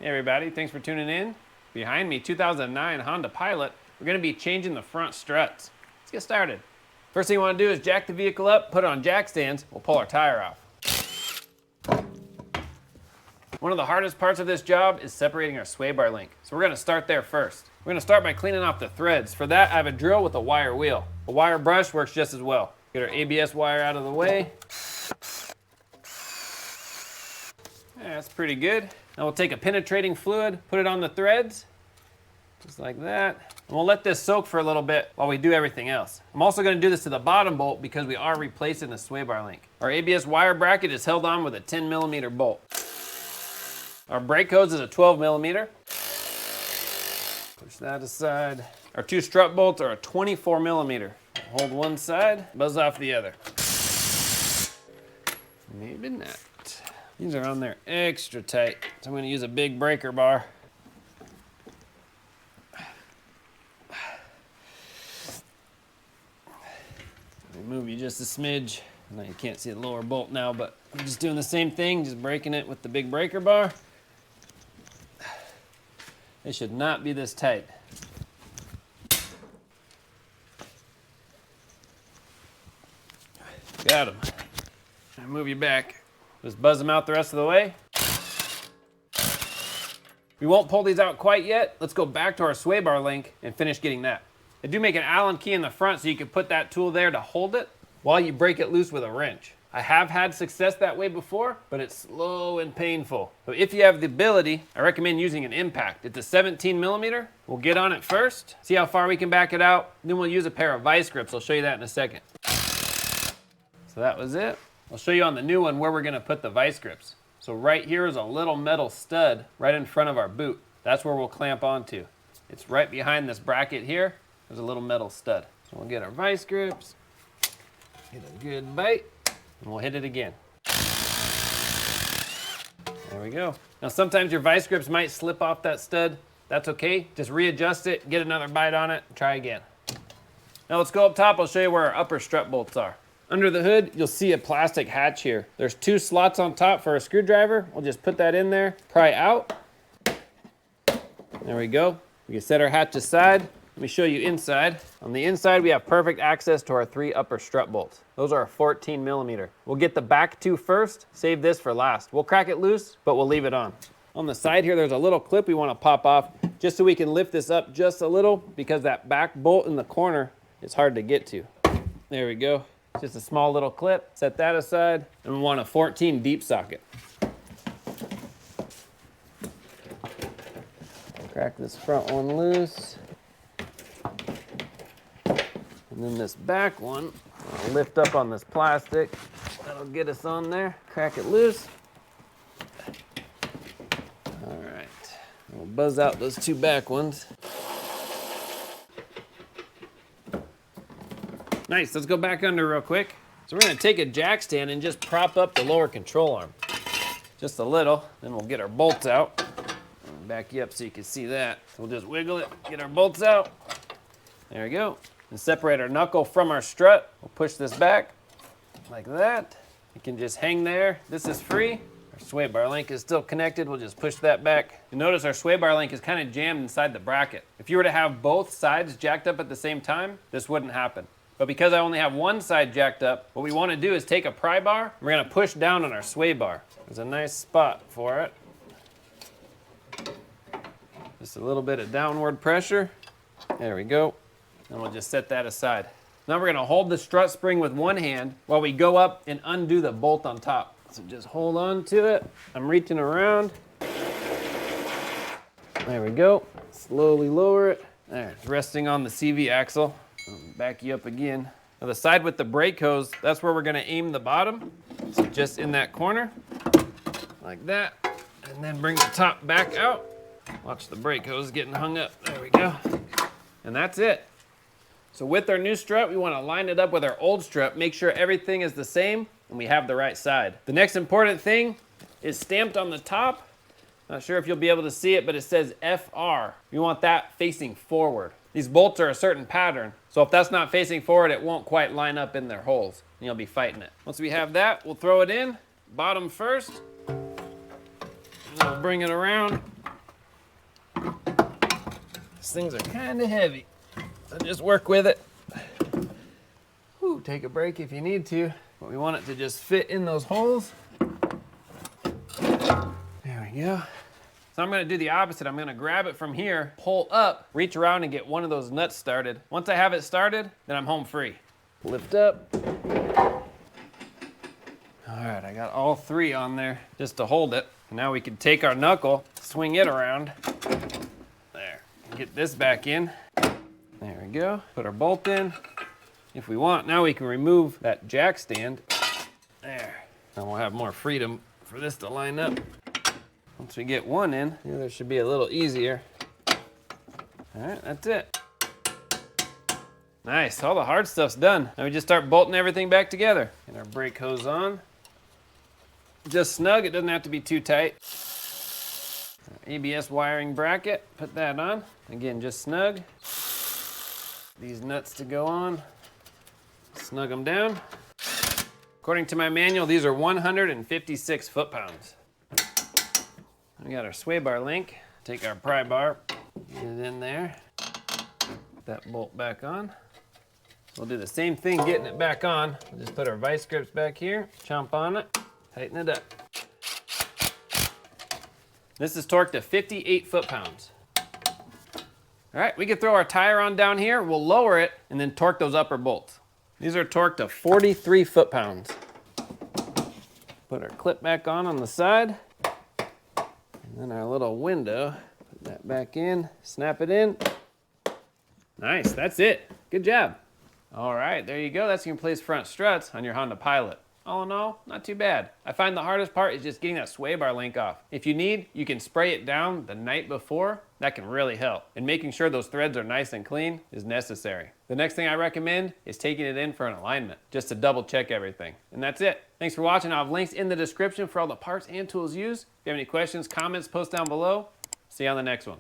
Hey everybody, thanks for tuning in. Behind me, 2009 Honda Pilot. We're gonna be changing the front struts. Let's get started. First thing you wanna do is jack the vehicle up, put it on jack stands, we'll pull our tire off. One of the hardest parts of this job is separating our sway bar link. So we're gonna start there first. We're gonna start by cleaning off the threads. For that, I have a drill with a wire wheel. A wire brush works just as well. Get our ABS wire out of the way. Yeah, that's pretty good. Now we'll take a penetrating fluid, put it on the threads, just like that. And we'll let this soak for a little bit while we do everything else. I'm also gonna do this to the bottom bolt because we are replacing the sway bar link. Our ABS wire bracket is held on with a 10mm bolt. Our brake hose is a 12mm. Push that aside. Our two strut bolts are a 24mm. Hold one side, buzz off the other. Maybe not. These are on there extra tight, so I'm gonna use a big breaker bar. Move you just a smidge. I know you can't see the lower bolt now, but I'm just doing the same thing, just breaking it with the big breaker bar. They should not be this tight. Got them. Move you back. Just buzz them out the rest of the way. We won't pull these out quite yet. Let's go back to our sway bar link and finish getting that. I do make an Allen key in the front so you can put that tool there to hold it while you break it loose with a wrench. I have had success that way before, but it's slow and painful. So if you have the ability, I recommend using an impact. It's a 17mm. We'll get on it first, see how far we can back it out. Then we'll use a pair of vice grips. I'll show you that in a second. So that was it. I'll show you on the new one where we're gonna put the vice grips. So right here is a little metal stud right in front of our boot. That's where we'll clamp onto. It's right behind this bracket here. There's a little metal stud. So we'll get our vice grips, get a good bite, and we'll hit it again. There we go. Now sometimes your vice grips might slip off that stud. That's okay. Just readjust it, get another bite on it, and try again. Now let's go up top. I'll show you where our upper strut bolts are. Under the hood, you'll see a plastic hatch here. There's two slots on top for a screwdriver. We'll just put that in there, pry out. There we go. We can set our hatch aside. Let me show you inside. On the inside, we have perfect access to our three upper strut bolts. Those are a 14mm. We'll get the back two first, save this for last. We'll crack it loose, but we'll leave it on. On the side here, there's a little clip we want to pop off just so we can lift this up just a little because that back bolt in the corner is hard to get to. There we go. Just a small little clip, set that aside, and we want a 14 deep socket. Crack this front one loose. And then this back one, I'll lift up on this plastic. That'll get us on there. Crack it loose. All right, we'll buzz out those two back ones. Nice, let's go back under real quick. So we're gonna take a jack stand and just prop up the lower control arm. Just a little, then we'll get our bolts out. I'll back you up so you can see that. So we'll just wiggle it, get our bolts out. There we go. And separate our knuckle from our strut. We'll push this back like that. It can just hang there. This is free. Our sway bar link is still connected. We'll just push that back. You notice our sway bar link is kind of jammed inside the bracket. If you were to have both sides jacked up at the same time, this wouldn't happen. But because I only have one side jacked up, what we want to do is take a pry bar, we're going to push down on our sway bar. There's a nice spot for it. Just a little bit of downward pressure. There we go. And we'll just set that aside. Now we're going to hold the strut spring with one hand while we go up and undo the bolt on top. So just hold on to it. I'm reaching around. There we go. Slowly lower it. There, it's resting on the CV axle. Back you up again. Now the side with the brake hose, that's where we're gonna aim the bottom. So just in that corner, like that. And then bring the top back out. Watch the brake hose getting hung up. There we go. And that's it. So with our new strut, we wanna line it up with our old strut, make sure everything is the same and we have the right side. The next important thing is stamped on the top. Not sure if you'll be able to see it, but it says FR. You want that facing forward. These bolts are a certain pattern, so if that's not facing forward, it won't quite line up in their holes, and you'll be fighting it. Once we have that, we'll throw it in, bottom first. We'll bring it around, These things are kind of heavy, so just work with it. Whew, take a break if you need to, but we want it to just fit in those holes. There we go. So I'm gonna do the opposite. I'm gonna grab it from here, pull up, reach around and get one of those nuts started. Once I have it started, then I'm home free. Lift up. All right, I got all 3 on there just to hold it. Now we can take our knuckle, swing it around. There, get this back in. There we go, put our bolt in. If we want, now we can remove that jack stand. There, and we'll have more freedom for this to line up. Once we get one in, the other should be a little easier. All right, that's it. Nice, all the hard stuff's done. Now we just start bolting everything back together. Get our brake hose on. Just snug, it doesn't have to be too tight. Our ABS wiring bracket, put that on. Again, just snug. These nuts to go on. Snug them down. According to my manual, these are 156 foot-pounds. We got our sway bar link. Take our pry bar, get it in there. Put that bolt back on. We'll do the same thing getting it back on. We'll just put our vice grips back here, chomp on it, tighten it up. This is torqued to 58 foot-pounds. All right, we can throw our tire on down here, we'll lower it, and then torque those upper bolts. These are torqued to 43 foot-pounds. Put our clip back on the side. And then our little window, put that back in, snap it in. Nice, that's it. Good job. All right, there you go. That's how you can place front struts on your Honda Pilot. All in all, not too bad. I find the hardest part is just getting that sway bar link off. If you need, you can spray it down the night before. That can really help. And making sure those threads are nice and clean is necessary. The next thing I recommend is taking it in for an alignment, just to double check everything. And that's it. Thanks for watching. I'll have links in the description for all the parts and tools used. If you have any questions, comments, post down below. See you on the next one.